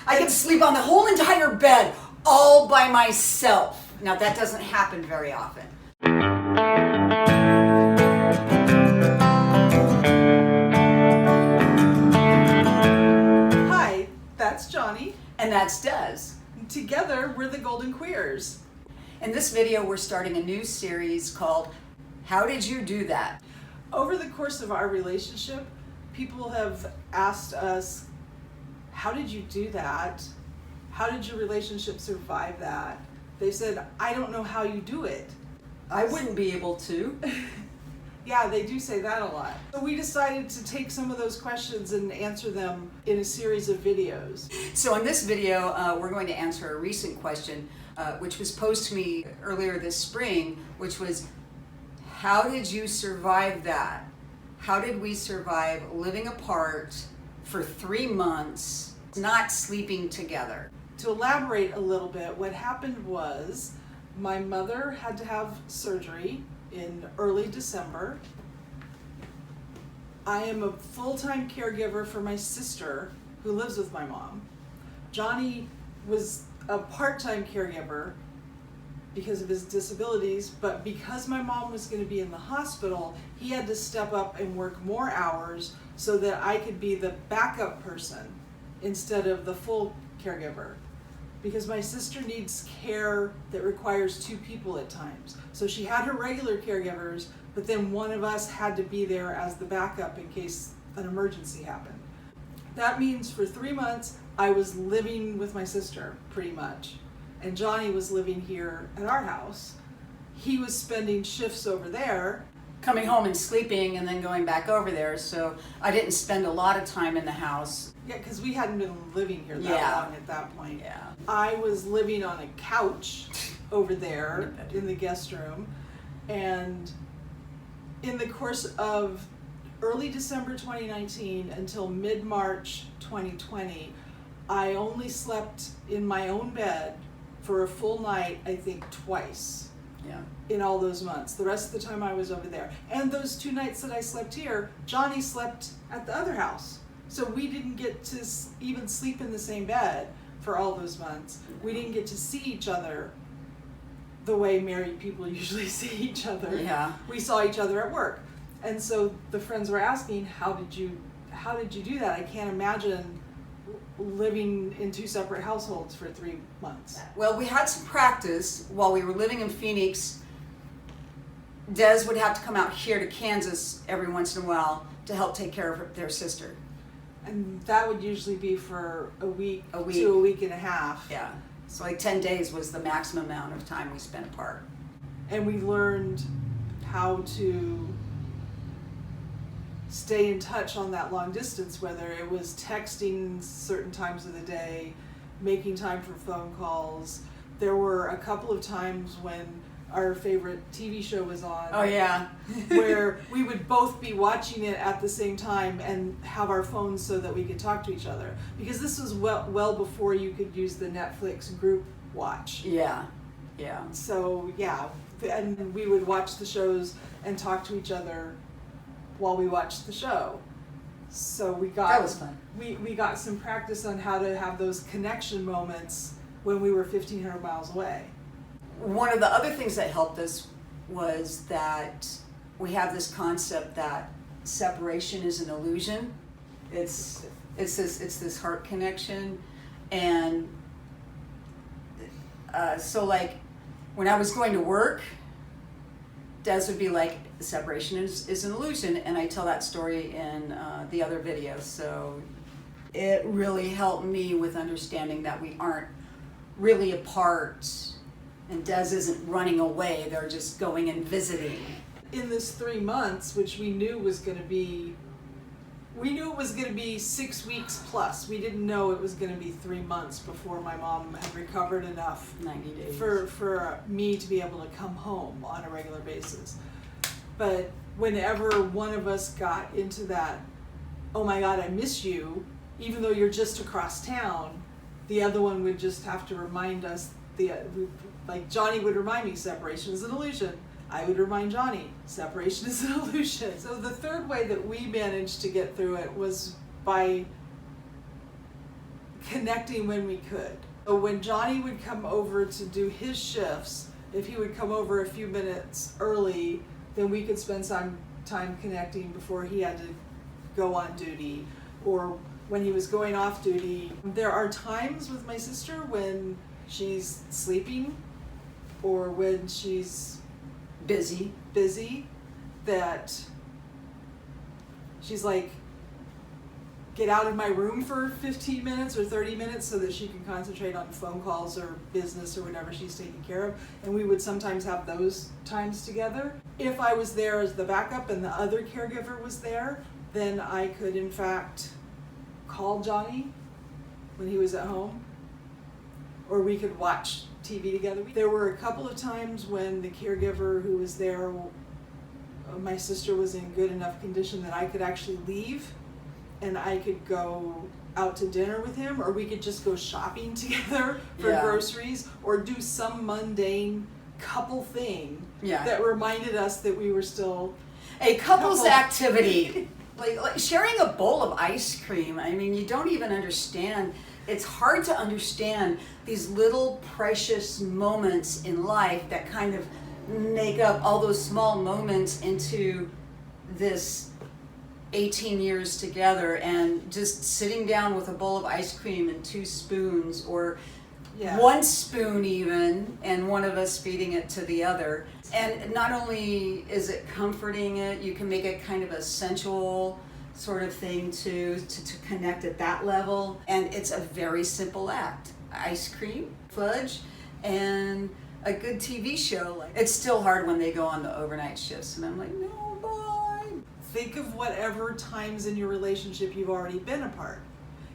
I get to sleep on the whole entire bed all by myself. Now that doesn't happen very often. Hi, that's Johnny. And that's Des. Together, we're the Golden Queers. In this video, we're starting a new series called How Did You Do That? Over the course of our relationship, people have asked us, how did you do that? How did your relationship survive that? They said, I don't know how you do it. I wouldn't be able to. Yeah, they do say that a lot. So we decided to take some of those questions and answer them in a series of videos. So in this video, we're going to answer a recent question, which was posed to me earlier this spring, which was, how did you survive that? How did we survive living apart for 3 months, not sleeping together? To elaborate a little bit, what happened was my mother had to have surgery in early December. I am a full-time caregiver for my sister who lives with my mom. Johnny was a part-time caregiver because of his disabilities, but because my mom was going to be in the hospital, he had to step up and work more hours so that I could be the backup person instead of the full caregiver. Because my sister needs care that requires 2 people at times. So she had her regular caregivers, but then one of us had to be there as the backup in case an emergency happened. That means for 3 months, I was living with my sister, pretty much. And Johnny was living here at our house. He was spending shifts over there. Coming home and sleeping and then going back over there, so I didn't spend a lot of time in the house. Yeah, because we hadn't been living here that long at that point. Yeah. I was living on a couch over there in the guest room, and in the course of early December 2019 until mid-March 2020, I only slept in my own bed for a full night, I think twice. Yeah. In all those months. The rest of the time I was over there. And those 2 nights that I slept here, Johnny slept at the other house. So we didn't get to even sleep in the same bed for all those months. We didn't get to see each other the way married people usually see each other. Yeah. We saw each other at work. And so the friends were asking, how did you do that? I can't imagine living in 2 separate households for 3 months. Well, we had some practice while we were living in Phoenix. Des would have to come out here to Kansas every once in a while to help take care of their sister. And that would usually be for a week to a week and a half. Yeah. So like 10 days was the maximum amount of time we spent apart. And we learned how to stay in touch on that long distance, whether it was texting certain times of the day, making time for phone calls. There were a couple of times when our favorite TV show was on. Oh yeah. Where we would both be watching it at the same time and have our phones so that we could talk to each other. Because this was well before you could use the Netflix group watch. Yeah. Yeah. So yeah, and we would watch the shows and talk to each other while we watched the show. So that was fun. We got some practice on how to have those connection moments when we were 1,500 miles away. One of the other things that helped us was that we have this concept that separation is an illusion. It's this heart connection, and so like when I was going to work, Des would be like, separation is an illusion, and I tell that story in the other video. So it really helped me with understanding that we aren't really apart, and Des isn't running away, they're just going and visiting. In this 3 months, which we knew it was going to be 6 weeks plus. We didn't know it was going to be 3 months before my mom had recovered enough 90 days. for me to be able to come home on a regular basis. But whenever one of us got into that, oh my God, I miss you, even though you're just across town, the other one would just have to remind us, like Johnny would remind me, separation is an illusion. I would remind Johnny, separation is an illusion. So the third way that we managed to get through it was by connecting when we could. So when Johnny would come over to do his shifts, if he would come over a few minutes early, then we could spend some time connecting before he had to go on duty, or when he was going off duty. There are times with my sister when she's sleeping or when she's Busy. that she's like, get out of my room for 15 minutes or 30 minutes so that she can concentrate on phone calls or business or whatever she's taking care of. And we would sometimes have those times together. If I was there as the backup and the other caregiver was there, then I could in fact call Johnny when he was at home, or we could watch TV together. There were a couple of times when the caregiver who was there, my sister was in good enough condition that I could actually leave and I could go out to dinner with him, or we could just go shopping together for groceries, or do some mundane couple thing that reminded us that we were still a couple's activity. Like sharing a bowl of ice cream. I mean, you don't even understand. It's hard to understand these little precious moments in life that kind of make up all those small moments into this 18 years together, and just sitting down with a bowl of ice cream and 2 spoons, or 1 spoon even, and one of us feeding it to the other. And not only is it comforting you can make it kind of a sensual sort of thing to connect at that level. And it's a very simple act. Ice cream, fudge, and a good TV show. It's still hard when they go on the overnight shifts, and I'm like, no, bye. Think of whatever times in your relationship you've already been apart.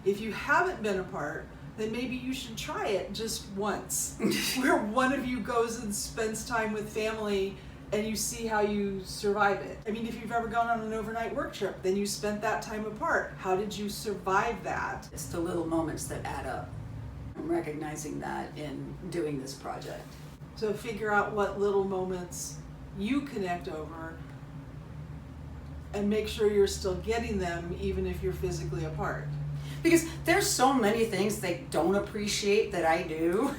If you haven't been apart, then maybe you should try it just once, where one of you goes and spends time with family and you see how you survive it. I mean, if you've ever gone on an overnight work trip, then you spent that time apart. How did you survive that? It's the little moments that add up. I'm recognizing that in doing this project. So figure out what little moments you connect over and make sure you're still getting them even if you're physically apart. Because there's so many things they don't appreciate that I do.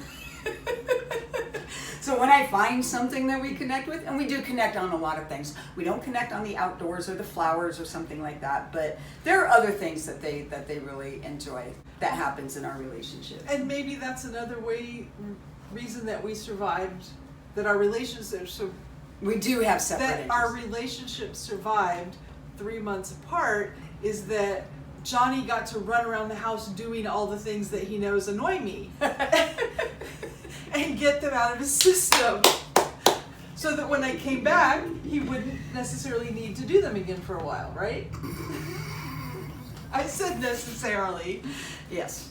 So when I find something that we connect with, and we do connect on a lot of things. We don't connect on the outdoors or the flowers or something like that, but there are other things that they really enjoy that happens in our relationship. And maybe that's another reason that we survived, that our relationships we do have separate that interests. Our relationship survived 3 months apart is that Johnny got to run around the house doing all the things that he knows annoy me and get them out of his system, so that when I came back, he wouldn't necessarily need to do them again for a while, right? I said necessarily. Yes.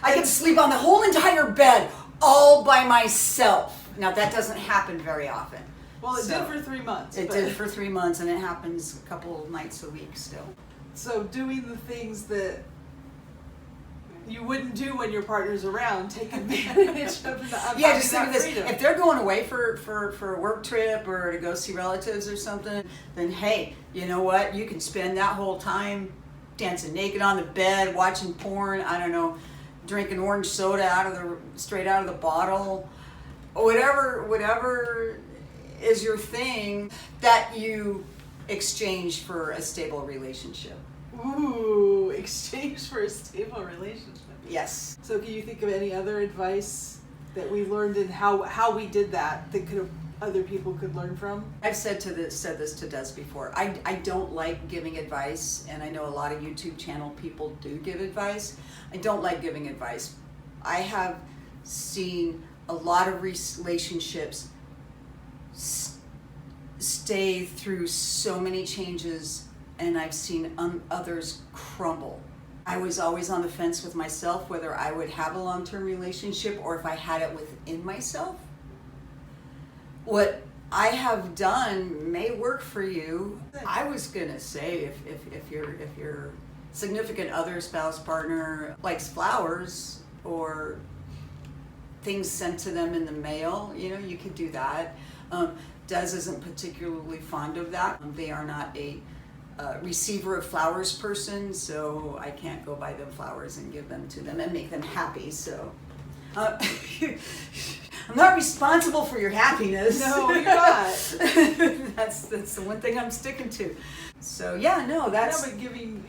I can sleep on the whole entire bed all by myself. Now that doesn't happen very often. Well, it did for 3 months. It did for 3 months, and it happens a couple nights a week still. So doing the things that you wouldn't do when your partner's around, take advantage of just think that of this. freedom. If they're going away for a work trip or to go see relatives or something, then hey, you know what? You can spend that whole time dancing naked on the bed, watching porn, I don't know, drinking orange soda straight out of the bottle, whatever is your thing that you exchange for a stable relationship. Ooh, exchange for a stable relationship. Yes. So can you think of any other advice that we learned and how we did that other people could learn from? I've said this to Des before. I don't like giving advice, and I know a lot of YouTube channel people do give advice. I don't like giving advice. I have seen a lot of relationships stay through so many changes, and I've seen others crumble. I was always on the fence with myself whether I would have a long-term relationship or if I had it within myself. What I have done may work for you. I was gonna say if your significant other, spouse, partner likes flowers or things sent to them in the mail, you could do that. Des isn't particularly fond of that. They are not a a receiver of flowers person, so I can't go buy them flowers and give them to them and make them happy. So I'm not responsible for your happiness. No, you're not. That's the one thing I'm sticking to. So yeah, no, that's but giving,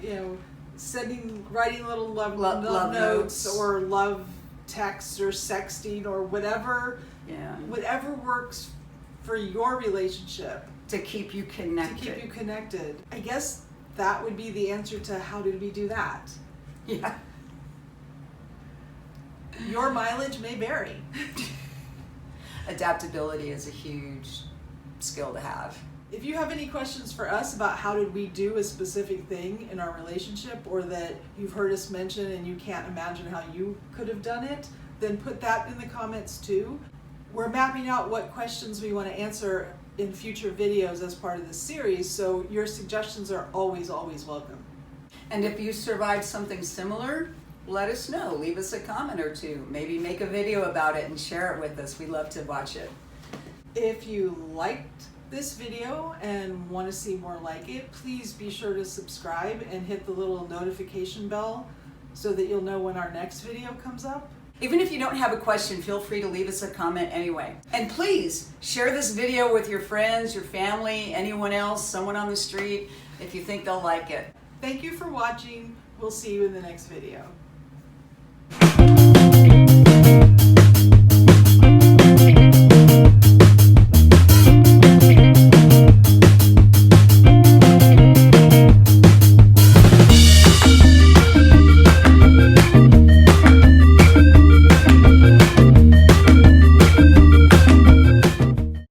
writing little love love notes notes. or love texts or sexting or whatever works for your relationship to keep you to connected. keep you connected. I guess that would be the answer to how did we do that. Yeah. Your mileage may vary. Adaptability is a huge skill to have. If you have any questions for us about how did we do a specific thing in our relationship, or that you've heard us mention and you can't imagine how you could have done it, then put that in the comments too. We're mapping out what questions we want to answer in future videos as part of this series, so your suggestions are always, always welcome. And if you survived something similar, let us know. Leave us a comment or two. Maybe make a video about it and share it with us. We love to watch it. If you liked this video and want to see more like it, please be sure to subscribe and hit the little notification bell so that you'll know when our next video comes up. Even if you don't have a question, feel free to leave us a comment anyway. And please share this video with your friends, your family, anyone else, someone on the street, if you think they'll like it. Thank you for watching. We'll see you in the next video.